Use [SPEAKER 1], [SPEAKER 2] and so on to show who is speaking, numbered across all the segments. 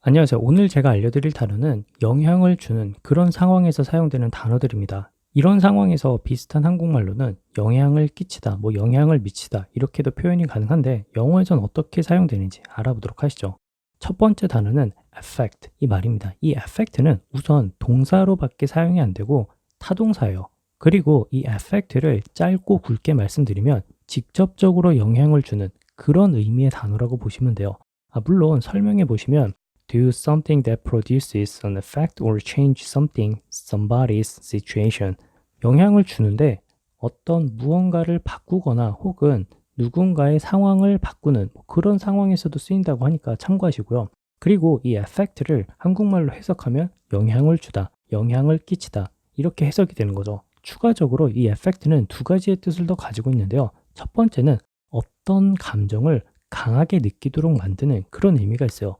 [SPEAKER 1] 안녕하세요. 오늘 제가 알려드릴 단어는 영향을 주는 그런 상황에서 사용되는 단어들입니다. 이런 상황에서 비슷한 한국말로는 영향을 끼치다, 영향을 미치다 이렇게도 표현이 가능한데 영어에선 어떻게 사용되는지 알아보도록 하시죠. 첫 번째 단어는 affect 이 말입니다. 이 affect는 우선 동사로밖에 사용이 안 되고 타동사예요. 그리고 이 affect를 짧고 굵게 말씀드리면 직접적으로 영향을 주는 그런 의미의 단어라고 보시면 돼요. 물론 설명해 보시면 do something that produces an effect or change something, somebody's situation. 영향을 주는데 어떤 무언가를 바꾸거나 혹은 누군가의 상황을 바꾸는 그런 상황에서도 쓰인다고 하니까 참고하시고요. 그리고 이 effect를 한국말로 해석하면 영향을 주다, 영향을 끼치다 이렇게 해석이 되는 거죠. 추가적으로 이 effect는 두 가지의 뜻을 더 가지고 있는데요. 첫 번째는 어떤 감정을 강하게 느끼도록 만드는 그런 의미가 있어요.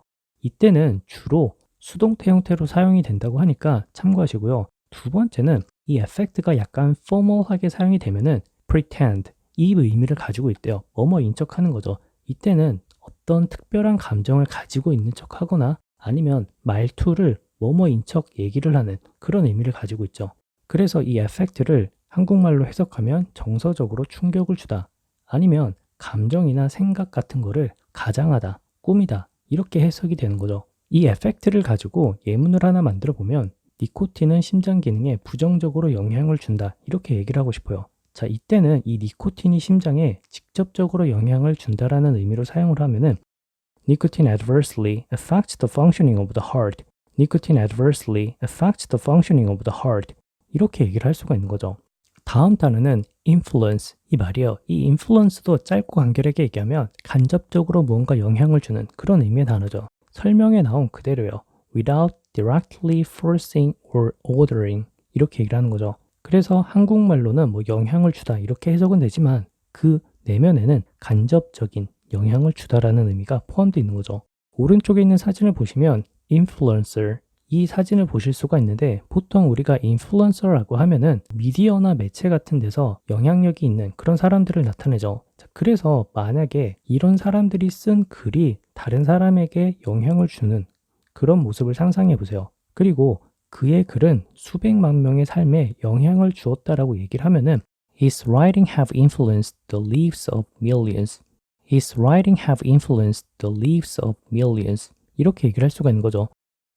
[SPEAKER 1] 이때는 주로 수동태 형태로 사용이 된다고 하니까 참고하시고요. 두 번째는 이 effect가 약간 formal하게 사용이 되면은 pretend 이 의미를 가지고 있대요. 뭐뭐인 척하는 거죠. 이때는 어떤 특별한 감정을 가지고 있는 척하거나 아니면 말투를 뭐뭐인 척 얘기를 하는 그런 의미를 가지고 있죠. 그래서 이 effect를 한국말로 해석하면 정서적으로 충격을 주다 아니면 감정이나 생각 같은 거를 가장하다, 꾸미다 이렇게 해석이 되는 거죠. 이 에펙트를 가지고 예문을 하나 만들어 보면 니코틴은 심장 기능에 부정적으로 영향을 준다 이렇게 얘기를 하고 싶어요. 자, 이때는 이 니코틴이 심장에 직접적으로 영향을 준다라는 의미로 사용을 하면은 Nicotine adversely affects the functioning of the heart. Nicotine adversely affects the functioning of the heart. 이렇게 얘기를 할 수가 있는 거죠. 다음 단어는 influence 이 말이에요. 이 influence도 짧고 간결하게 얘기하면 간접적으로 무언가 영향을 주는 그런 의미의 단어죠. 설명에 나온 그대로요. without directly forcing or ordering 이렇게 얘기를 하는 거죠. 그래서 한국말로는 영향을 주다 이렇게 해석은 되지만 그 내면에는 간접적인 영향을 주다라는 의미가 포함되어 있는 거죠. 오른쪽에 있는 사진을 보시면 influencer 이 사진을 보실 수가 있는데 보통 우리가 인플루언서라고 하면은 미디어나 매체 같은 데서 영향력이 있는 그런 사람들을 나타내죠. 자, 그래서 만약에 이런 사람들이 쓴 글이 다른 사람에게 영향을 주는 그런 모습을 상상해 보세요. 그리고 그의 글은 수백만 명의 삶에 영향을 주었다라고 얘기를 하면은 His writing have influenced the lives of millions. His writing have influenced the lives of millions. 이렇게 얘기를 할 수가 있는 거죠.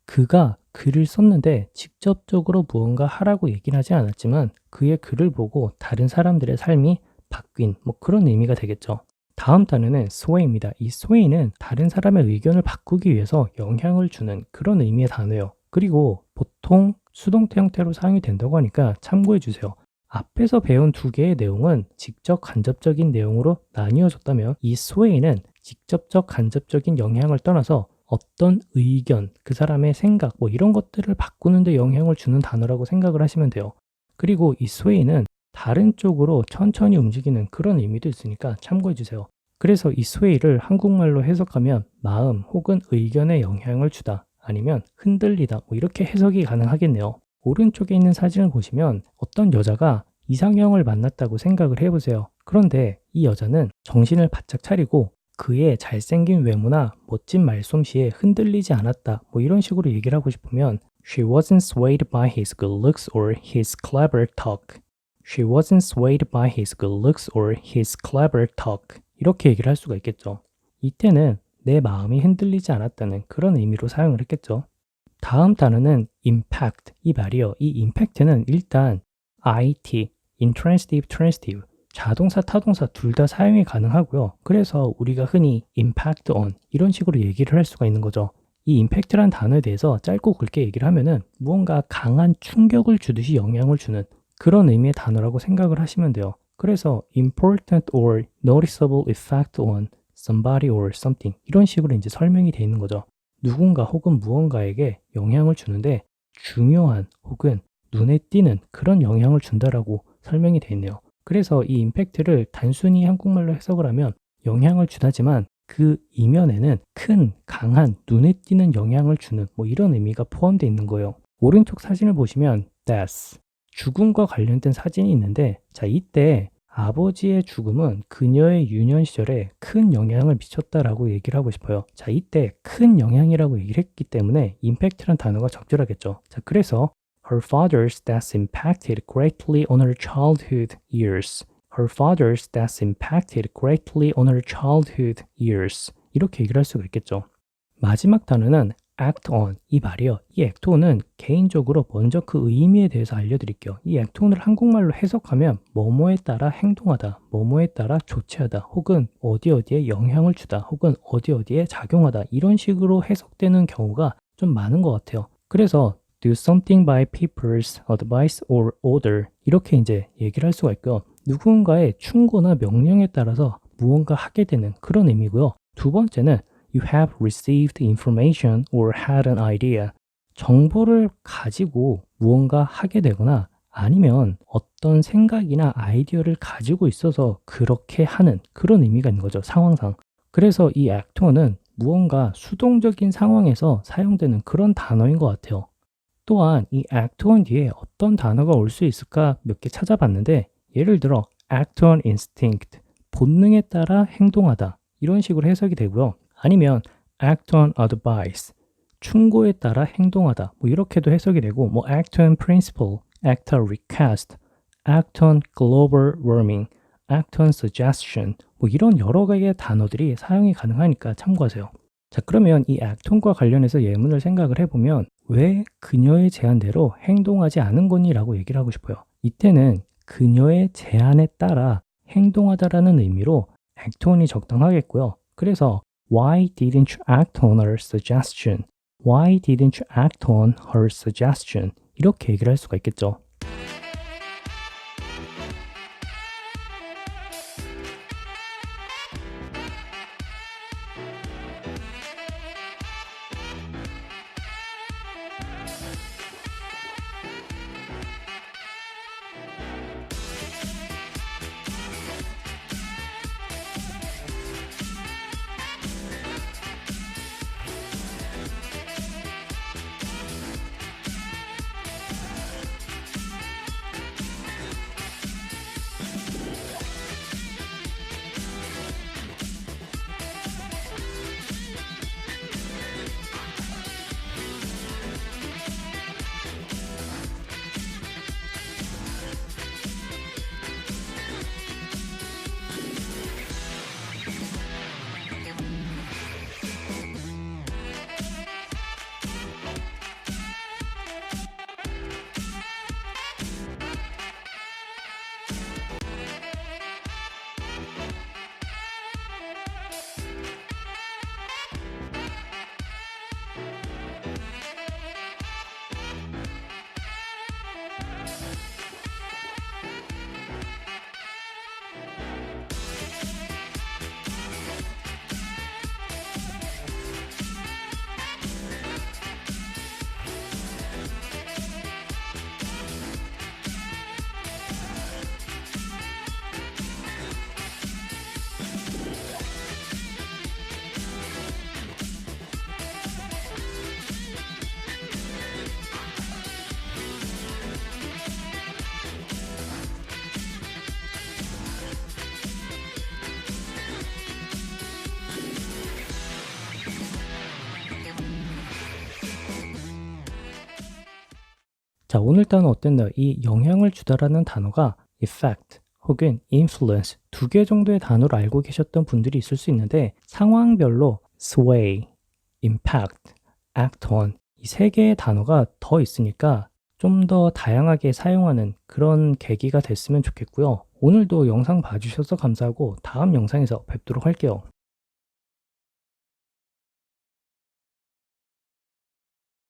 [SPEAKER 1] 그가 글을 썼는데 직접적으로 무언가 하라고 얘기는 하지 않았지만 그의 글을 보고 다른 사람들의 삶이 바뀐 그런 의미가 되겠죠. 다음 단어는 sway입니다. 이 sway는 다른 사람의 의견을 바꾸기 위해서 영향을 주는 그런 의미의 단어예요. 그리고 보통 수동태 형태로 사용이 된다고 하니까 참고해 주세요. 앞에서 배운 두 개의 내용은 직접 간접적인 내용으로 나뉘어졌다면 이 sway는 직접적 간접적인 영향을 떠나서 어떤 의견, 그 사람의 생각, 이런 것들을 바꾸는 데 영향을 주는 단어라고 생각을 하시면 돼요. 그리고 이 sway는 다른 쪽으로 천천히 움직이는 그런 의미도 있으니까 참고해 주세요. 그래서 이 sway를 한국말로 해석하면 마음 혹은 의견에 영향을 주다 아니면 흔들리다 이렇게 해석이 가능하겠네요. 오른쪽에 있는 사진을 보시면 어떤 여자가 이상형을 만났다고 생각을 해보세요. 그런데 이 여자는 정신을 바짝 차리고 그의 잘생긴 외모나 멋진 말솜씨에 흔들리지 않았다. 이런 식으로 얘기를 하고 싶으면 She wasn't swayed by his good looks or his clever talk. She wasn't swayed by his good looks or his clever talk. 이렇게 얘기를 할 수가 있겠죠. 이때는 내 마음이 흔들리지 않았다는 그런 의미로 사용을 했겠죠. 다음 단어는 impact 이 말이요. 이 impact는 일단 IT, intransitive, transitive 자동사, 타동사 둘 다 사용이 가능하고요. 그래서 우리가 흔히 impact on 이런 식으로 얘기를 할 수가 있는 거죠. 이 impact란 단어에 대해서 짧고 굵게 얘기를 하면은 무언가 강한 충격을 주듯이 영향을 주는 그런 의미의 단어라고 생각을 하시면 돼요. 그래서 important or noticeable effect on somebody or something 이런 식으로 이제 설명이 되어 있는 거죠. 누군가 혹은 무언가에게 영향을 주는데 중요한 혹은 눈에 띄는 그런 영향을 준다라고 설명이 되어 있네요. 그래서 이 임팩트를 단순히 한국말로 해석을 하면 영향을 주다지만 그 이면에는 큰, 강한, 눈에 띄는 영향을 주는 이런 의미가 포함되어 있는 거예요. 오른쪽 사진을 보시면 death, 죽음과 관련된 사진이 있는데 자 이때 아버지의 죽음은 그녀의 유년 시절에 큰 영향을 미쳤다라고 얘기를 하고 싶어요. 자, 이때 큰 영향이라고 얘기를 했기 때문에 impact란 단어가 적절하겠죠. 자, 그래서 her father's death impacted greatly on her childhood years. Her father's death impacted greatly on her childhood years. 이렇게 얘기를 할 수가 있겠죠. 마지막 단어는 act on. 이 말이요. 이 act on은 개인적으로 먼저 그 의미에 대해서 알려드릴게요. 이 act on을 한국말로 해석하면 뭐뭐에 따라 행동하다, 뭐뭐에 따라 조치하다, 혹은 어디에 영향을 주다, 혹은 어디에 작용하다, 이런 식으로 해석되는 경우가 좀 많은 것 같아요. 그래서 do something by people's advice or order, 이렇게 이제 얘기를 할 수가 있고요. 누군가의 충고나 명령에 따라서 무언가 하게 되는 그런 의미고요. 두 번째는 you have received information or had an idea. 정보를 가지고 무언가 하게 되거나 아니면 어떤 생각이나 아이디어를 가지고 있어서 그렇게 하는 그런 의미가 있는 거죠. 상황상. 그래서 이 act는 무언가 수동적인 상황에서 사용되는 그런 단어인 것 같아요. 또한 이 act on 뒤에 어떤 단어가 올 수 있을까 몇 개 찾아봤는데, 예를 들어 act on instinct, 본능에 따라 행동하다, 이런 식으로 해석이 되고요. 아니면 act on advice, 충고에 따라 행동하다, 뭐 이렇게도 해석이 되고, 뭐 act on principle, act on request, act on global warming, act on suggestion, 뭐 이런 여러 개의 단어들이 사용이 가능하니까 참고하세요. 자, 그러면 이 act on과 관련해서 예문을 생각을 해보면 왜 그녀의 제안대로 행동하지 않은 거니? 라고 얘기를 하고 싶어요. 이때는 그녀의 제안에 따라 행동하다라는 의미로 act on이 적당하겠고요. 그래서 Why didn't you act on her suggestion? Why didn't you act on her suggestion? 이렇게 얘기를 할 수가 있겠죠. 자, 오늘 단어 어땠나요? 이 영향을 주다라는 단어가 effect 혹은 influence 두 개 정도의 단어를 알고 계셨던 분들이 있을 수 있는데, 상황별로 sway, impact, act on 이 세 개의 단어가 더 있으니까 좀 더 다양하게 사용하는 그런 계기가 됐으면 좋겠고요. 오늘도 영상 봐주셔서 감사하고 다음 영상에서 뵙도록 할게요.